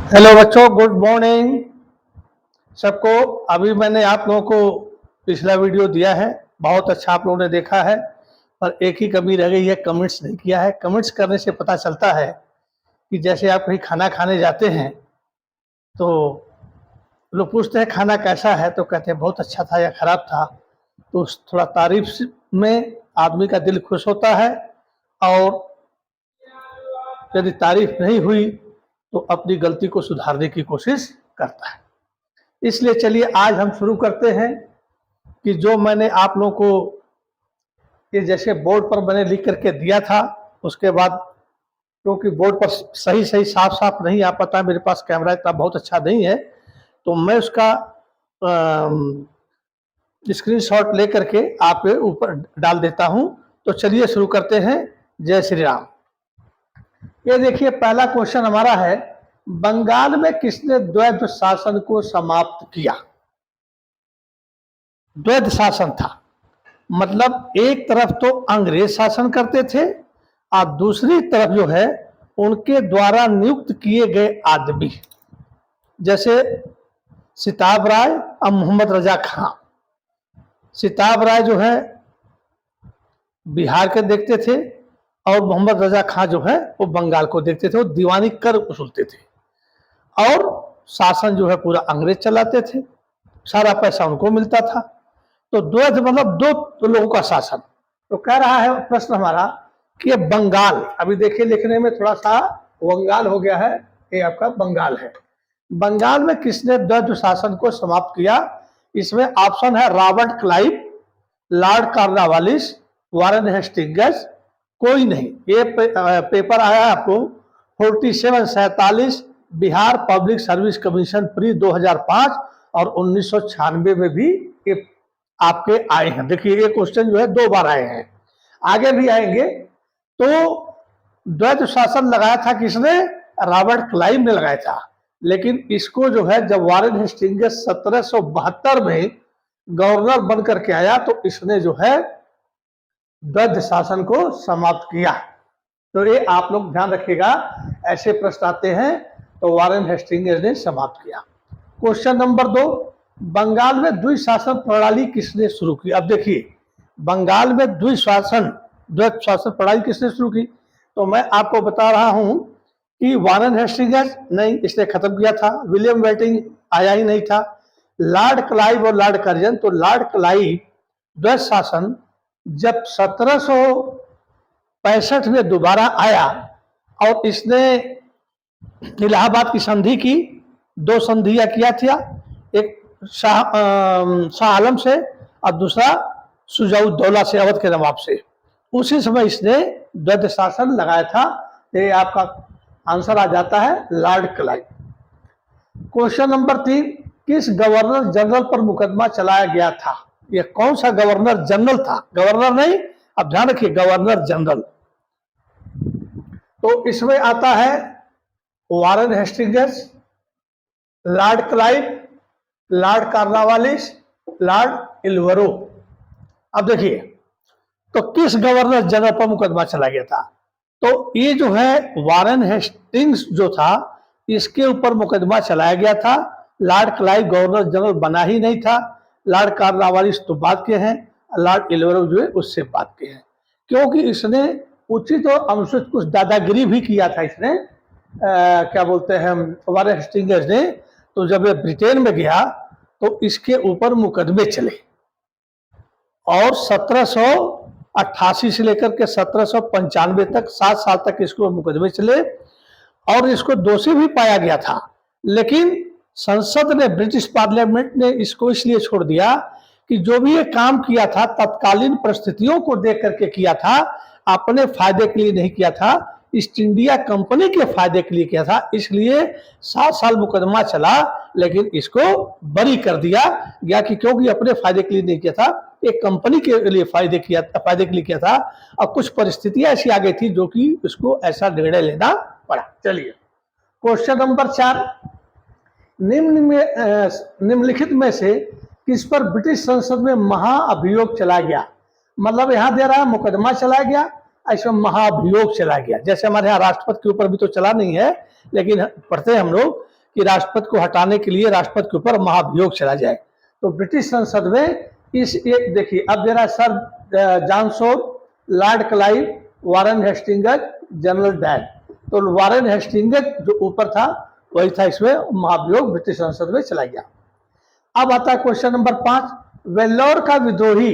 Hello बच्चों, good morning सबको। अभी मैंने आप लोगों को पिछला वीडियो दिया है, बहुत अच्छा आप लोगों ने देखा है। पर एक ही कमी रह गई है, कमेंट्स नहीं किया है। कमेंट्स करने से पता चलता है कि जैसे आप कहीं खाना खाने जाते हैं तो लोग पूछते हैं खाना कैसा है, तो कहते हैं बहुत अच्छा था या खराब था। तो थोड़ा तारीफ में आदमी का दिल खुश होता है, और यदि तारीफ नहीं हुई तो अपनी गलती को सुधारने की कोशिश करता है। इसलिए चलिए आज हम शुरू करते हैं कि जो मैंने आप लोगों को ये जैसे बोर्ड पर मैंने लिख करके दिया था, उसके बाद क्योंकि बोर्ड पर सही सही साफ साफ नहीं आ पाता, मेरे पास कैमरा इतना बहुत अच्छा नहीं है, तो मैं उसका स्क्रीनशॉट ले करके आपके ऊपर डाल देता हूं। तो चलिए शुरू करते हैं। जय श्री राम। ये देखिए, पहला क्वेश्चन हमारा है, बंगाल में किसने द्वैध शासन को समाप्त किया? द्वैध शासन था मतलब एक तरफ तो अंग्रेज शासन करते थे और दूसरी तरफ जो है उनके द्वारा नियुक्त किए गए आदमी, जैसे सिताब राय और मोहम्मद रजा खां। सिताब राय जो है बिहार के देखते थे और मोहम्मद रजा खां जो है वो बंगाल को देखते थे। वो दीवानी कर वसूलते थे और शासन जो है पूरा अंग्रेज चलाते थे, सारा पैसा उनको मिलता था। तो द्वैध मतलब दो लोगों का शासन। तो कह रहा है प्रश्न हमारा कि बंगाल, अभी देखिए लिखने में थोड़ा सा वंगाल हो गया है, ये आपका बंगाल है। बंगाल में किसने द्वैध शासन को समाप्त किया? इसमें ऑप्शन है Robert Clive, Lord Cornwallis, Warren Hastings, कोई नहीं। ये पेपर आया है आपको 4747 Bihar public service commission pre 2005 और 1996 में भी ये आपके आए हैं। देखिए ये क्वेश्चन जो है 2 बार आए हैं, आगे भी आएंगे। तो द्वैध शासन लगाया था किसने? रॉबर्ट क्लाइव ने लगाया था। लेकिन इसको जो है जब वारेन हेस्टिंग्स 1772 में गवर्नर बन करके आया तो इसने जो है द्वैध शासन को समाप्त किया। तो ये आप लोग ध्यान रखिएगा, ऐसे प्रश्न आते हैं तो वारेन हेस्टिंग्स ने समाप्त किया। क्वेश्चन नंबर 2, बंगाल में द्विशासन प्रणाली किसने शुरू की? अब देखिए, बंगाल में द्वैध शासन प्रणाली किसने शुरू की? तो मैं आपको बता रहा हूं कि वारेन हेस्टिंग्स नहीं, इसने खत्म किया था। विलियम बेंटिंक आया ही नहीं था। लॉर्ड क्लाइव और लॉर्ड कर्जन। तो लॉर्ड क्लाइव द्वैध शासन जब 1765 में दोबारा आया और इसने इलाहाबाद की संधि की, 2 संधियां किया था, एक शाह आलम से और दूसरा सुजाउद्दौला से, अवध के नवाब से। उसी समय इसने द्वैध शासन लगाया था। ये आपका आंसर आ जाता है लॉर्ड क्लाइव। क्वेश्चन नंबर 3, किस गवर्नर जनरल पर मुकदमा चलाया गया था? यह कौन सा गवर्नर जनरल था? गवर्नर नहीं, अब ध्यान रखिए, गवर्नर जनरल। तो इसमें आता है Warren Hastings, Lord Clive, Lord Cornwallis, Lord इलवरो। अब देखिए, तो किस गवर्नर जनरल पर मुकदमा चला गया था? तो ये जो है वारेन हेस्टिंग्स जो था, इसके ऊपर मुकदमा चलाया गया था। लॉर्ड क्लाइव गवर्नर जनरल बना ही नहीं था। लॉर्ड कॉर्नवालिस तो बाद के हैं, लॉर्ड इलवरो जो है उससे बाद के हैं, क्योंकि इसने उचित और अनुचित कुछ दादागिरी भी किया था। इसने क्या बोलते हैं वारेन हेस्टिंग्स ने। तो जब ये ब्रिटेन में गया तो इसके ऊपर मुकदमे चले और 1788 से लेकर के 1795 तक 7 साल तक इसको मुकदमे चले और इसको दोषी भी पाया गया था। लेकिन संसद ने, ब्रिटिश पार्लियामेंट ने इसको इसलिए छोड़ दिया कि जो भी ये काम किया था तत्कालीन परिस्थितियों को देख करके किया था, अपने फायदे के लिए नहीं किया था, ईस्ट इंडिया कंपनी के फायदे के लिए किया था। इसलिए 7 साल मुकदमा चला, लेकिन इसको बरी कर दिया गया कि क्योंकि अपने फायदे के लिए नहीं किया था, एक कंपनी के लिए फायदे के लिए किया था। और कुछ परिस्थितियां ऐसी आ गई थी जो कि उसको ऐसा निर्णय लेना पड़ा। चलिए क्वेश्चन नंबर 4, निम्नलिखित में से किस पर ब्रिटिश संसद में महाअभियोग चला गया? मतलब यहां दे रहा है मुकदमा चला गया, ऐसा महाअभियोग चला गया। जैसे हमारे यहाँ राष्ट्रपति के ऊपर भी तो चला नहीं है, लेकिन पढ़ते हैं हम लोग कि राष्ट्रपति को हटाने के लिए राष्ट्रपति के ऊपर महाभियोग चला जाए। तो ब्रिटिश संसद में इस एक देखिए, अब जरा sir Johnson, Lord Clive, Warren Hastings, General Dyer, तो वारेन हेस्टिंग्स जो ऊपर था वही था, इसमें महाभियोग ब्रिटिश संसद में चला गया। अब आता है क्वेश्चन नंबर 5, वेल्लोर का विद्रोही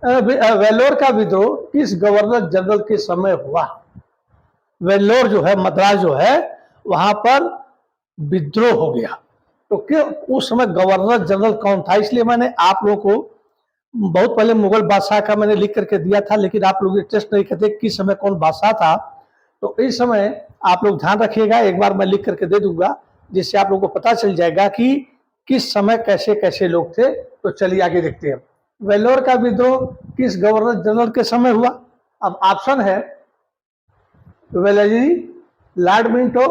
वेल्लोर का विद्रोह किस गवर्नर जनरल के समय हुआ? वेल्लोर जो है, मद्रास जो है, वहां पर विद्रोह हो गया। तो क्यों उस समय गवर्नर जनरल कौन था? इसलिए मैंने आप लोगों को बहुत पहले मुगल बादशाह का मैंने लिख करके दिया था, लेकिन आप लोग टेस्ट नहीं करते किस समय कौन बादशाह था। तो इस समय आप लोग ध्यान रखिएगा, एक बार मैं लिख करके दे दूंगा, जिससे आप लोगों को पता चल जाएगा कि किस समय कैसे कैसे लोग थे। तो चलिए आगे देखते हैं, वेल्लोर का विद्रोह किस गवर्नर जनरल के समय हुआ? अब ऑप्शन है Wellesley, Lord Minto,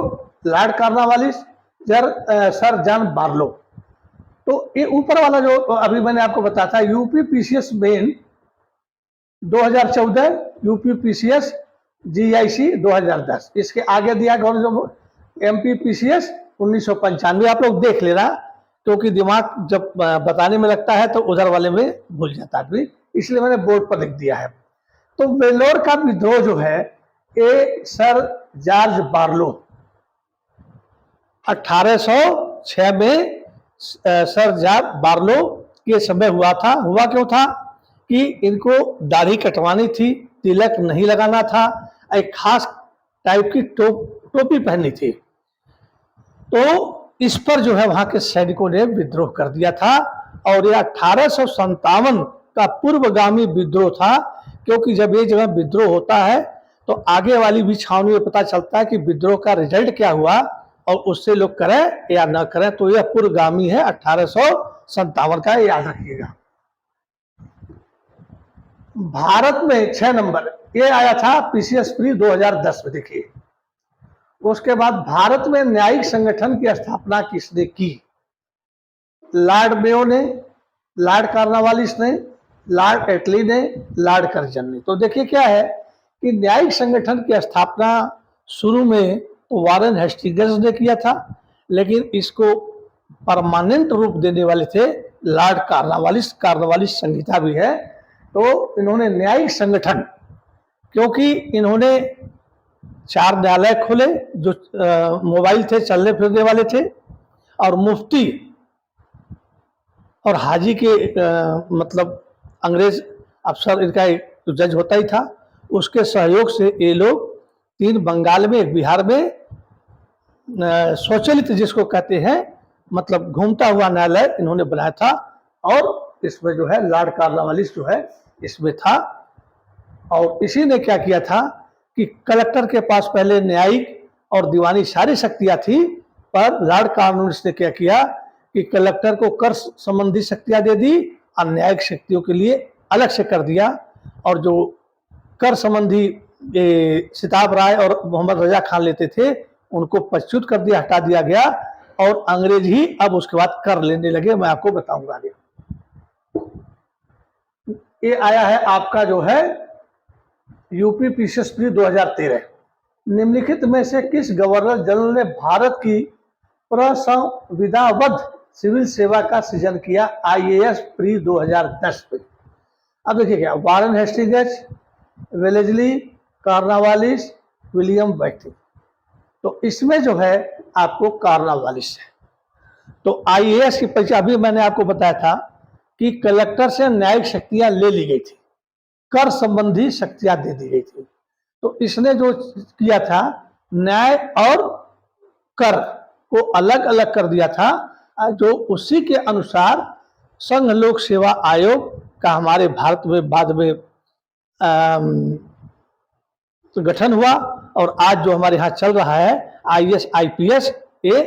Lord Cornwallis, sir John Barlow. तो ये ऊपर वाला जो अभी मैंने आपको बताया था, UP PCS main 2014, UP PCS GIC 2010, इसके आगे दिया गवर्नर एमपी पीसीएस 1995। आप लोग देख लेना, क्योंकि दिमाग जब बताने में लगता है तो उधर वाले में भूल जाता है, इसलिए मैंने बोर्ड पर लिख दिया है। तो वेल्लोर का विद्रोह जो है ए सर जॉर्ज बार्लो 1806 में सर जॉर्ज बार्लो के समय हुआ था। हुआ क्यों था कि इनको दाढ़ी कटवानी थी, तिलक नहीं लगाना था, एक खास टाइप की टोपी पहननी थी। तो इस पर जो है वहां के सैनिकों ने विद्रोह कर दिया था, और यह 1857 का पूर्वगामी विद्रोह था। क्योंकि जब ये जगह विद्रोह होता है तो आगे वाली भी छावनी में पता चलता है कि विद्रोह का रिजल्ट क्या हुआ, और उससे लोग करें या न करें। तो यह पूर्वगामी है 1857 का, याद रखिएगा। भारत में 6 नंबर ये आया था पीसीएस प्री 2010 में। देखिए, उसके बाद भारत में न्यायिक संगठन की स्थापना किसने की? लॉर्ड मेयो ने, लॉर्ड कॉर्नवालिस ने, लॉर्ड एटली ने, लॉर्ड कर्जन ने। तो देखिए क्या है कि न्यायिक संगठन की स्थापना शुरू में तो वारेन हेस्टिंग्स ने किया था, लेकिन इसको परमानेंट रूप देने वाले थे लॉर्ड कॉर्नवालिस। कॉर्नवालिस संहिता भी है। तो इन्होंने न्यायिक संगठन, क्योंकि इन्होंने 4 न्यायालय खोले जो मोबाइल थे, चलने फिरने वाले थे, और मुफ्ती और हाजी के मतलब अंग्रेज अफसर, इनका एक जज होता ही था, उसके सहयोग से ये लोग 3 बंगाल में, एक बिहार में स्वचालित जिसको कहते हैं, मतलब घूमता हुआ न्यायालय इन्होंने बनाया था। और इसमें जो है लॉर्ड कॉर्नवालिस जो है इसमें था। और इसी ने क्या किया था कि कलेक्टर के पास पहले न्यायिक और दीवानी सारी शक्तियां थी, पर लॉर्ड कॉर्नवालिस ने क्या किया कि कलेक्टर को कर संबंधी शक्तियां दे दी और न्यायिक शक्तियों के लिए अलग से कर दिया। और जो कर संबंधी सिताब राय और मोहम्मद रजा खान लेते थे, उनको पदच्युत कर दिया, हटा दिया गया, और अंग्रेज ही अब उसके बाद कर लेने लगे। मैं आपको बताऊंगा आगे। ये आया है आपका जो है यूपी पीसीएस प्री 2013। निम्नलिखित में से किस गवर्नर जनरल ने भारत की प्रसंविधाबद्ध सिविल सेवा का सृजन किया आईएएस प्री 2010 में? अब देखिए क्या, Warren Hastings, Wellesley, Cornwallis, William Bentinck. तो इसमें जो है आपको कॉर्नवालिस है। तो आईएएस की परीक्षा अभी मैंने आपको बताया था कि कलेक्टर से न्यायिक शक्तियां ले ली गई थी, कर संबंधी शक्तियां दे दी गई थी। तो इसने जो किया था, न्याय और कर को अलग अलग कर दिया था, जो उसी के अनुसार संघ लोक सेवा आयोग का हमारे भारत में बाद में गठन हुआ। और आज जो हमारे यहाँ चल रहा है आईएएस आईपीएस, ये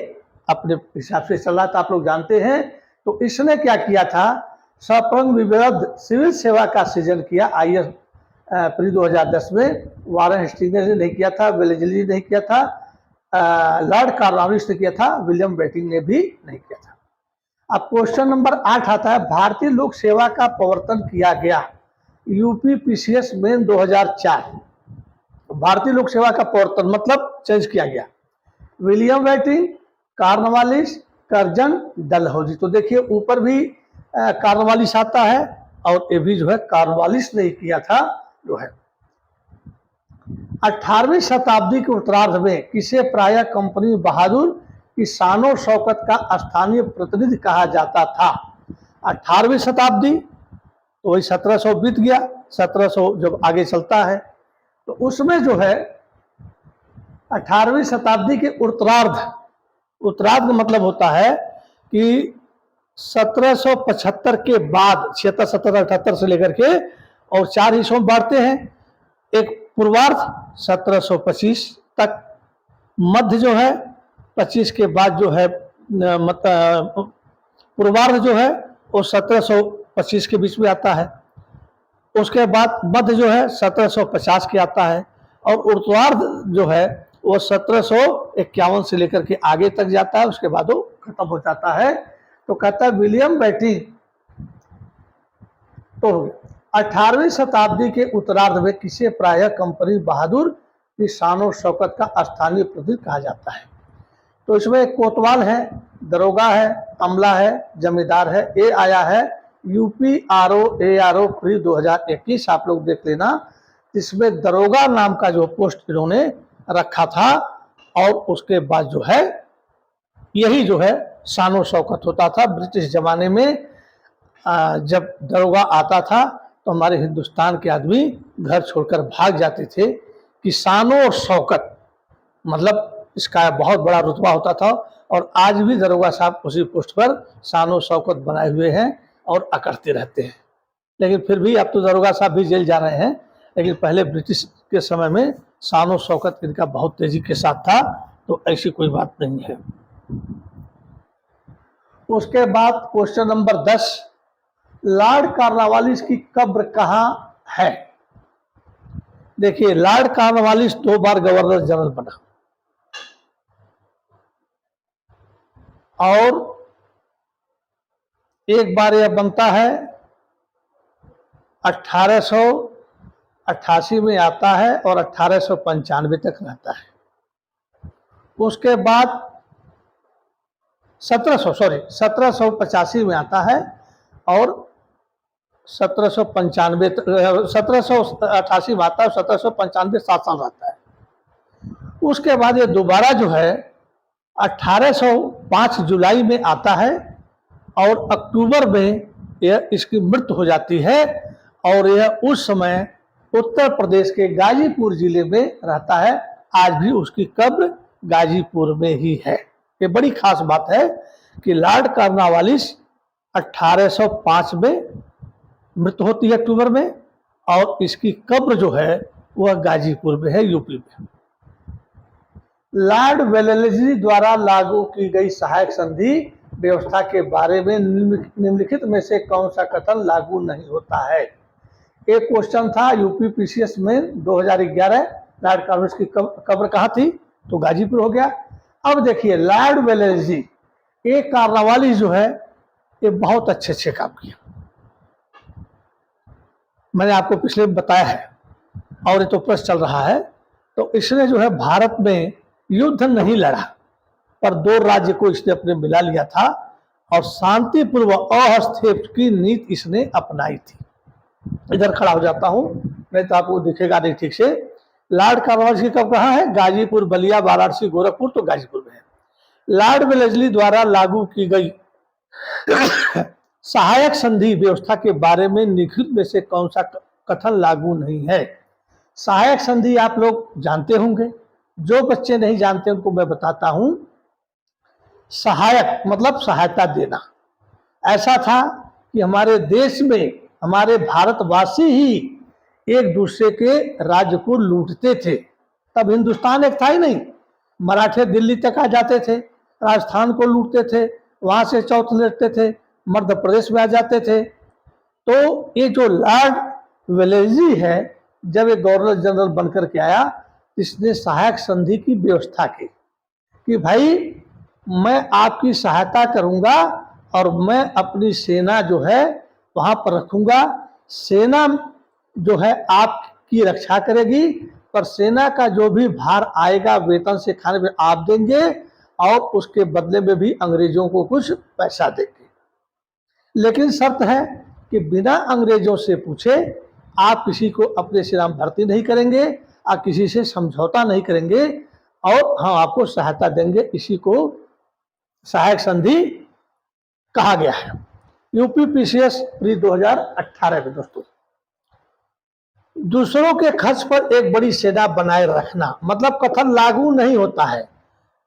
अपने हिसाब से चल रहा था, आप लोग जानते हैं। तो इसने क्या किया था, सप्रंग विविध सिविल सेवा का सृजन किया आईएएस प्री 2010 में। वारेन हेस्टिंग्स ने नहीं किया था, वेलेस्ली ने नहीं किया था, लॉर्ड कॉर्नवालिस ने किया था, विलियम बेंटिंक ने भी नहीं किया था। अब क्वेश्चन नंबर 8 आता है, भारतीय लोक सेवा का प्रवर्तन किया गया यूपी पीसीएस मेन 2004। भारतीय लोक सेवा का प्रवर्तन मतलब चेंज किया गया। William Bentinck, Cornwallis, Curzon, Dalhousie. तो देखिए ऊपर भी कार्नवालिस आता है और ये भी जो है कार्नवालिस ने किया था जो है। 18वीं शताब्दी के उत्तरार्ध में किसे प्रायः कंपनी बहादुर की शानो शौकत का स्थानीय प्रतिनिधि कहा जाता था? 18वीं शताब्दी तो वही 1700 बीत गया, 1700 जब आगे चलता है तो उसमें जो है 18वीं शताब्दी के उत्तरार्ध, उत्तरार्ध का मतलब होता है कि 1775 के बाद 76, 77, 78 से लेकर के और 4 हिस्सों में बांटते हैं। एक पूर्वार्ध 1725 तक, मध्य जो है 25 के बाद जो है पूर्वार्ध जो है वो 1725 के बीच में आता है। उसके बाद मध्य जो है 1750 के आता है और उत्तरार्ध जो है वो 1751 से लेकर के आगे तक जाता है, उसके बाद वो खत्म हो जाता है। तो कहता है विलियम बेटिंग। तो 18वीं शताब्दी के उत्तरार्ध में किसे प्रायः कंपनी बहादुर की शानो शौकत का स्थानीय प्रतिनिधि कहा जाता है? तो इसमें कोतवाल है, दरोगा है, अमला है, जमींदार है। ये आया है UPRO ARO फ्री 2021, आप लोग देख लेना। इसमें दरोगा नाम का जो पोस्ट इन्होंने रखा था और उसके बाद जो है यही जो है शानो शौकत होता था। ब्रिटिश जमाने में जब दरोगा आता था तो हमारे हिंदुस्तान के आदमी घर छोड़कर भाग जाते थे कि शानो शौकत मतलब इसका बहुत बड़ा रुतबा होता था। और आज भी दरोगा साहब उसी पोस्ट पर शानो शौकत बनाए हुए हैं और अकड़ते रहते हैं। लेकिन फिर भी अब तो दरोगा साहब भी जेल जा रहे हैं, लेकिन पहले ब्रिटिश के समय में शानो शौकत इनका बहुत तेजी के साथ था, तो ऐसी कोई बात नहीं है। उसके बाद क्वेश्चन नंबर 10, लॉर्ड कार्नवालिस की कब्र कहाँ है? देखिए लॉर्ड कार्नवालिस 2 बार गवर्नर जनरल बना और एक बार यह बनता है 1888 में आता है और 1895 तक रहता है। उसके बाद 1785 में आता है और 1788 में आता है, 1795 7 साल रहता है। उसके बाद ये दोबारा जो है 1805 जुलाई में आता है और अक्टूबर में यह इसकी मृत्यु हो जाती है और यह उस समय उत्तर प्रदेश के गाजीपुर जिले में रहता है। आज भी उसकी कब्र गाजीपुर में ही है। ये बड़ी खास बात है कि लॉर्ड कार्नवालिस 1805 में मृत्यु होती है अक्टूबर में और इसकी कब्र जो है वह गाजीपुर में है, यूपी में। लॉर्ड वेलेस्ली द्वारा लागू की गई सहायक संधि व्यवस्था के बारे में निम्नलिखित में से कौन सा कथन लागू नहीं होता है? एक क्वेश्चन था UPPCS में 2011, लॉर्ड कार्नवालिस की कब्र कहाँ थी? तो गाजीपुर हो गया। अब देखिए लॉर्ड वेलेस्ली, एक कार्नवालिस जो है ये बहुत अच्छे काम किया, मैंने आपको पिछले में बताया है और ये तो प्रश्न चल रहा है। तो इसने जो है भारत में युद्ध नहीं लड़ा पर 2 राज्य को इसने अपने मिला लिया था और शांतिपूर्व अहस्तक्षेप की नीति इसने अपनाई थी। इधर खड़ा हो जाता हूं, नहीं तो आपको दिखेगा नहीं ठीक से। लॉर्ड कार्नवालिस की कब्र कहाँ है? गाजीपुर, बलिया, वाराणसी, गोरखपुर, तो गाजीपुर में है। लॉर्ड वेलेस्ली द्वारा लागू की गई सहायक संधि व्यवस्था के बारे में निम्नलिखित में से कौन सा कथन लागू नहीं है? सहायक संधि आप लोग जानते होंगे, जो बच्चे नहीं जानते उनको मैं बताता हूं। सहायक मतलब सहायता देना। ऐसा था कि हमारे देश में हमारे भारतवासी ही एक दूसरे के राज्य को लूटते थे। तब हिंदुस्तान एक था ही नहीं, मराठे दिल्ली तक आ जाते थे, राजस्थान को लूटते थे, वहां से चौथ लेते थे, मध्य प्रदेश में आ जाते थे। तो ये जो लॉर्ड वेलेस्ली है, जब ये गवर्नर जनरल बनकर के आया, इसने सहायक संधि की व्यवस्था की कि भाई मैं आपकी सहायता करूंगा और मैं अपनी सेना जो है वहां पर रखूंगा। सेना जो है आपकी रक्षा करेगी, पर सेना का जो भी भार आएगा वेतन से खाने पे आप देंगे और उसके बदले में भी अंग्रेजों को कुछ पैसा देंगे, लेकिन शर्त है कि बिना अंग्रेजों से पूछे आप किसी को अपने सेना में भर्ती नहीं करेंगे, आप किसी से समझौता नहीं करेंगे और हम आपको सहायता देंगे। इसी को सहायक संधि कहा गया है। यूपीपीसीएस प्री 2018 में दोस्तों, दूसरों के खर्च पर एक बड़ी सेना बनाए रखना, मतलब कथन लागू नहीं होता है।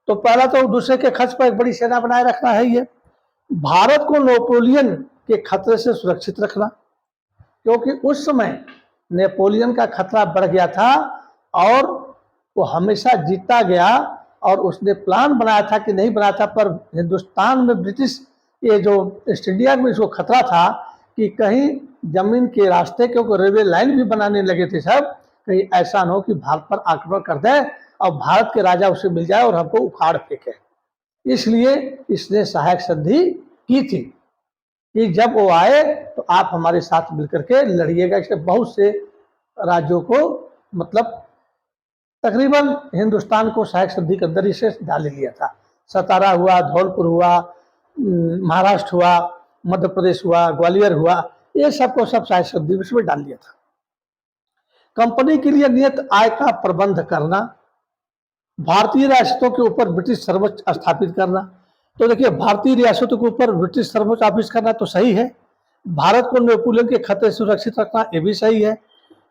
तो पहला तो दूसरे के खर्च पर एक बड़ी सेना बनाए रखना है ये। भारत को नेपोलियन के खतरे से सुरक्षित रखना, क्योंकि उस समय नेपोलियन का खतरा बढ़ गया था और वो हमेशा जीता गया, और उसने प्लान बनाया था कि नहीं बनाया था, पर हिंदुस्तान में ब्रिटिश ये जो ईस्ट इंडिया में इसको खतरा था कि कहीं जमीन के रास्ते, क्योंकि रेलवे लाइन भी बनाने लगे थे सब, कहीं ऐसा न हो कि भारत पर आक्रमण कर दे और भारत के राजा उसे मिल जाए और हमको उखाड़ फेंके। इसलिए इसने सहायक संधि की थी कि जब वो आए तो आप हमारे साथ मिलकर के लड़िएगा। इससे बहुत से राज्यों को, मतलब तकरीबन हिंदुस्तान को सहायक संधि के अंदर इसे डाल लिया था। सतारा हुआ, धौलपुर हुआ, महाराष्ट्र हुआ, मध्य प्रदेश हुआ, ग्वालियर हुआ, ये सबको सब सहायक संधि में डाल दिया था। कंपनी के लिए नियत आय का प्रबंध करना, भारतीय रियासतों के ऊपर ब्रिटिश सर्वोच्च स्थापित करना। तो देखिए, भारतीय रियासतों के ऊपर ब्रिटिश सर्वोच्च स्थापित करना तो सही है, भारत को नेपोलियन के खतरे से सुरक्षित रखना ये भी सही है,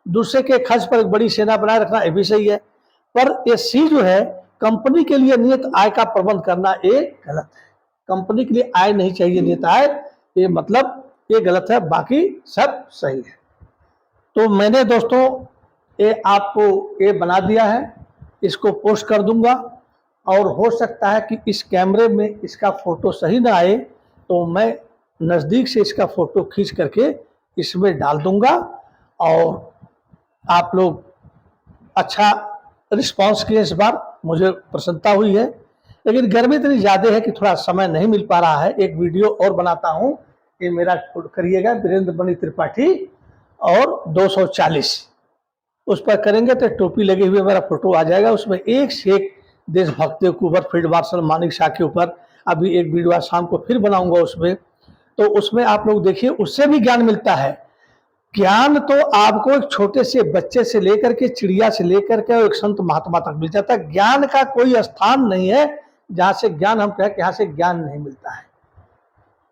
दूसरे के खर्च पर एक बड़ी सेना बनाए रखना ये भी सही है, पर ये सी जो है कंपनी के लिए नियत आय का प्रबंध करना ये गलत है। कंपनी के लिए आय नहीं चाहिए नियत आय, ये मतलब ये गलत है, बाकी सब सही है। तो मैंने दोस्तों ये आपको ये बना दिया है, इसको पोस्ट कर दूंगा, और हो सकता है कि इस कैमरे में इसका फोटो सही ना आए तो मैं नज़दीक से इसका फोटो खींच करके इसमें डाल दूंगा, और आप लोग अच्छा रिस्पांस किए, इस बार मुझे प्रसन्नता हुई है। लेकिन गर्मी इतनी ज़्यादा है कि थोड़ा समय नहीं मिल पा रहा है। एक वीडियो और बनाता हूँ, ये मेरा करिएगा वीरेंद्र मणि त्रिपाठी और 240, उस पर करेंगे तो टोपी लगे हुए मेरा फोटो आ जाएगा, उसमें एक से एक देशभक्तियों के ऊपर, फील्ड मार्शल मानिक शाह के ऊपर अभी एक वीडियो आज शाम को फिर बनाऊंगा उसमें, तो उसमें आप लोग देखिए, उससे भी ज्ञान मिलता है। ज्ञान तो आपको एक छोटे से बच्चे से लेकर के, चिड़िया से लेकर के और एक संत महात्मा तक मिल जाता है। ज्ञान का कोई स्थान नहीं है जहां से ज्ञान हम कहें कि यहाँ से ज्ञान नहीं मिलता है।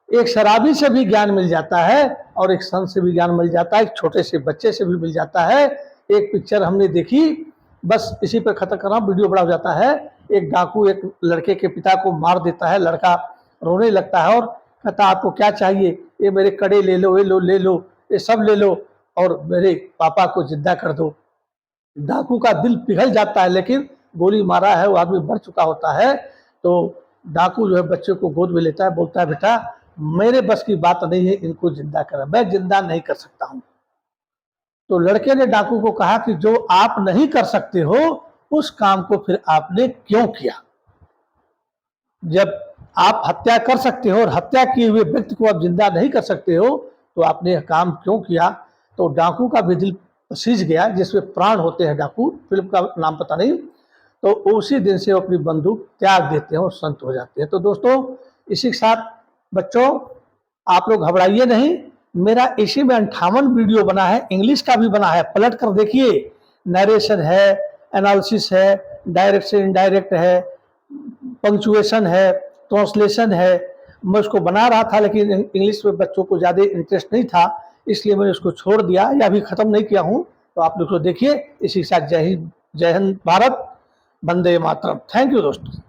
एक शराबी से भी ज्ञान मिल जाता है और एक संत से भी ज्ञान मिल जाता है, एक छोटे से बच्चे से भी मिल जाता है। एक पिक्चर हमने देखी, बस इसी पर खत्म कर रहा हूं, वीडियो बड़ा हो जाता है। एक डाकू एक लड़के के पिता को मार देता है, लड़का रोने लगता है और कहता आपको क्या चाहिए, ये मेरे कड़े ले लो, ये लो ले लो, ये सब ले लो और मेरे पापा को जिंदा कर दो। डाकू का दिल पिघल जाता है, लेकिन गोली मारा है, वो आदमी मर चुका होता है। तो डाकू जो है बच्चे को गोद में लेता है, बोलता है बेटा मेरे बस की बात नहीं है इनको जिंदा करना, मैं जिंदा नहीं कर सकता हूं। तो लड़के ने डाकू को कहा कि जो आप नहीं कर सकते हो उस काम को फिर आपने क्यों किया? जब आप हत्या कर सकते हो और हत्या किए हुए व्यक्ति को आप जिंदा नहीं कर सकते हो तो आपने यह काम क्यों किया? तो डाकू का भी दिल सीज गया, जिसमें प्राण होते हैं डाकू, फिल्म का नाम पता नहीं, तो उसी दिन से वो अपनी बंदूक त्याग देते हैं और संत हो जाते हैं। तो दोस्तों, इसी के साथ बच्चों आप लोग घबराइए नहीं, मेरा इसी में 58 वीडियो बना है, इंग्लिश का भी बना है, पलट कर देखिए, नरेशन है, एनालिसिस है, डायरेक्ट से इनडायरेक्ट है, पंक्चुएशन है, ट्रांसलेशन है। मैं उसको बना रहा था लेकिन इंग्लिश में बच्चों को ज़्यादा इंटरेस्ट नहीं था, इसलिए मैंने उसको छोड़ दिया या अभी ख़त्म नहीं किया हूँ। तो आप लोग को देखिए, इसी के साथ जय हिंद, जय हिंद भारत, वंदे मातरम। थैंक यू दोस्तों।